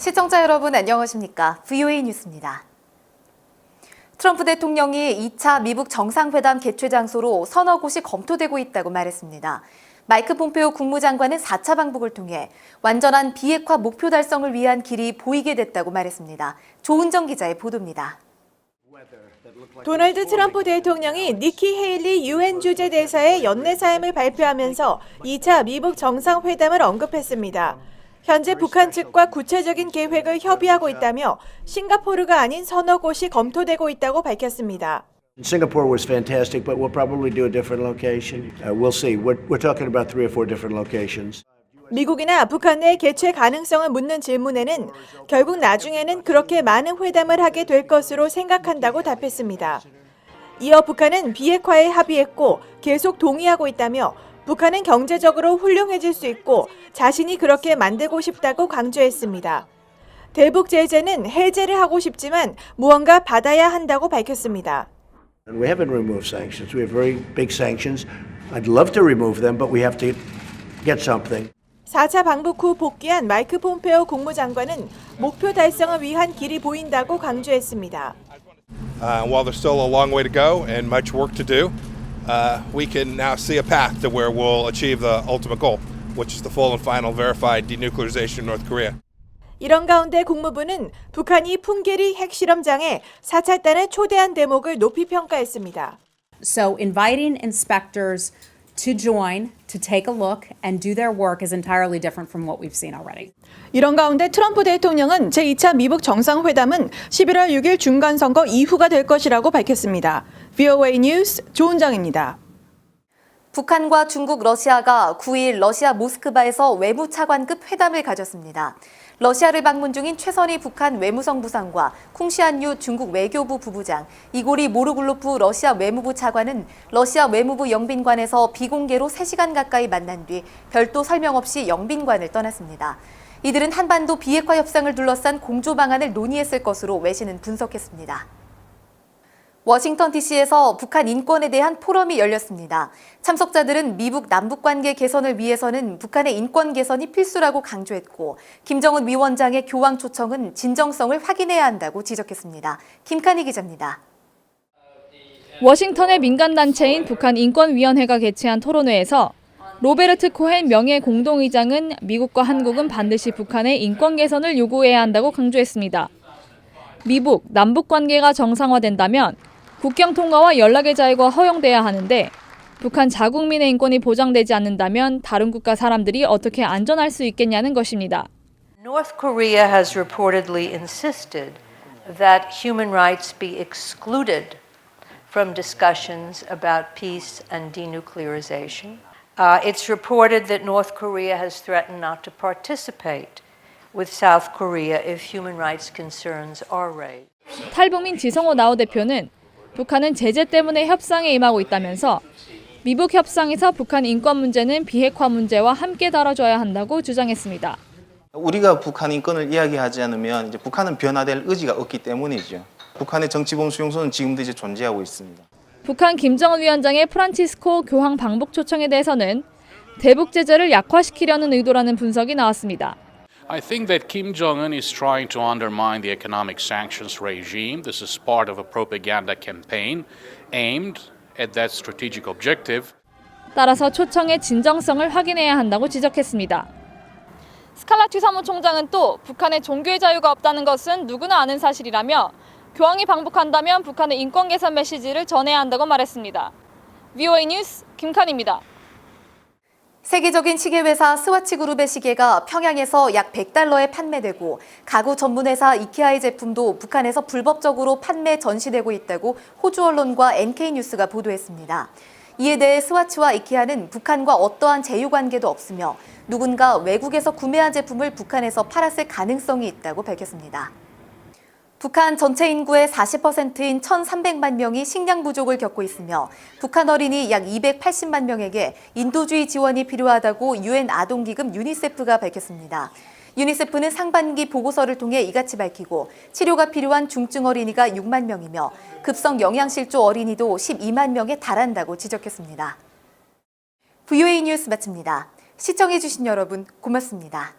시청자 여러분 안녕하십니까? VOA 뉴스입니다. 트럼프 대통령이 2차 미북 정상회담 개최 장소로 서너 곳이 검토되고 있다고 말했습니다. 마이크 폼페오 국무장관은 4차 방북을 통해 완전한 비핵화 목표 달성을 위한 길이 보이게 됐다고 말했습니다. 조은정 기자의 보도입니다. 도널드 트럼프 대통령이 니키 헤일리 유엔 주재대사의 연내사임을 발표하면서 2차 미북 정상회담을 언급했습니다. 현재 북한 측과 구체적인 계획을 협의하고 있다며 싱가포르가 아닌 서너 곳이 검토되고 있다고 밝혔습니다. Singapore was fantastic, but we'll probably do a different location. We'll see. We're talking about 3 or 4 different locations. 미국이나 북한 내 개최 가능성을 묻는 질문에는 결국 나중에는 그렇게 많은 회담을 하게 될 것으로 생각한다고 답했습니다. 이어 북한은 비핵화에 합의했고 계속 동의하고 있다며 북한은 경제적으로 훌륭해질 수 있고 자신이 그렇게 만들고 싶다고 강조했습니다. 대북 제재는 해제를 하고 싶지만 무언가 받아야 한다고 밝혔습니다. We haven't removed sanctions. We have very big sanctions. I'd love to remove them, but we have to get something. 4차 방북 후 복귀한 마이크 폼페오 국무장관은 목표 달성을 위한 길이 보인다고 강조했습니다. While there's still a long way to go and much work to do, we can now see a path to where we'll achieve the ultimate goal, which is the full and final verified denuclearization of North Korea. 이런 가운데 국무부는 북한이 풍계리 핵실험장에 사찰단을 초대한 대목을 높이 평가했습니다. So inviting inspectors to join, to take a look and do their work is entirely different from what we've seen already. 이런 가운데 트럼프 대통령은 제2차 미북 정상회담은 11월 6일 중간선거 이후가 될 것이라고 밝혔습니다. VOA 뉴스 조은정입니다. 북한과 중국, 러시아가 9일 러시아 모스크바에서 외무 차관급 회담을 가졌습니다. 러시아를 방문 중인 최선희 북한 외무성 부상과 쿵시안유 중국 외교부 부부장, 이고리 모르글로프 러시아 외무부 차관은 러시아 외무부 영빈관에서 비공개로 3시간 가까이 만난 뒤 별도 설명 없이 영빈관을 떠났습니다. 이들은 한반도 비핵화 협상을 둘러싼 공조 방안을 논의했을 것으로 외신은 분석했습니다. 워싱턴 DC에서 북한 인권에 대한 포럼이 열렸습니다. 참석자들은 미북 남북관계 개선을 위해서는 북한의 인권 개선이 필수라고 강조했고 김정은 위원장의 교황 초청은 진정성을 확인해야 한다고 지적했습니다. 김칸희 기자입니다. 워싱턴의 민간단체인 북한인권위원회가 개최한 토론회에서 로베르트 코헨 명예공동의장은 미국과 한국은 반드시 북한의 인권 개선을 요구해야 한다고 강조했습니다. 미북, 남북 관계가 정상화된다면 국경 통과와 연락의 자유가 허용돼야 하는데 북한 자국민의 인권이 보장되지 않는다면 다른 국가 사람들이 어떻게 안전할 수 있겠냐는 것입니다. North Korea has reportedly insisted that human rights be excluded from discussions about peace and denuclearization. It's reported that North Korea has threatened not to participate with South Korea if human rights concerns are raised. 탈북민 지성호 나우 대표는 북한은 제재 때문에 협상에 임하고 있다면서 미북 협상에서 북한 인권 문제는 비핵화 문제와 함께 다뤄줘야 한다고 주장했습니다. 우리가 북한 인권을 이야기하지 않으면 이제 북한은 변화될 의지가 없기 때문이죠. 북한의 정치범 수용소는 지금도 이제 존재하고 있습니다. 북한 김정은 위원장의 프란치스코 교황 방북 초청에 대해서는 대북 제재를 약화시키려는 의도라는 분석이 나왔습니다. I think that Kim Jong-un is trying to undermine the economic sanctions regime. This is part of a propaganda campaign aimed at that strategic objective. 따라서 초청의 진정성을 확인해야 한다고 지적했습니다. 스칼라티 사무총장은 또 북한의 종교의 자유가 없다는 것은 누구나 아는 사실이라며 교황이 방북한다면 북한의 인권 개선 메시지를 전해야 한다고 말했습니다. VOA 뉴스 김칸희입니다. 세계적인 시계회사 스와치그룹의 시계가 평양에서 약 $100에 판매되고 가구 전문회사 이케아의 제품도 북한에서 불법적으로 판매 전시되고 있다고 호주 언론과 NK뉴스가 보도했습니다. 이에 대해 스와치와 이케아는 북한과 어떠한 제휴관계도 없으며 누군가 외국에서 구매한 제품을 북한에서 팔았을 가능성이 있다고 밝혔습니다. 북한 전체 인구의 40%인 1,300만 명이 식량 부족을 겪고 있으며 북한 어린이 약 280만 명에게 인도주의 지원이 필요하다고 유엔 아동기금 유니세프가 밝혔습니다. 유니세프는 상반기 보고서를 통해 이같이 밝히고 치료가 필요한 중증 어린이가 6만 명이며 급성 영양실조 어린이도 12만 명에 달한다고 지적했습니다. VOA 뉴스 마칩니다. 시청해주신 여러분 고맙습니다.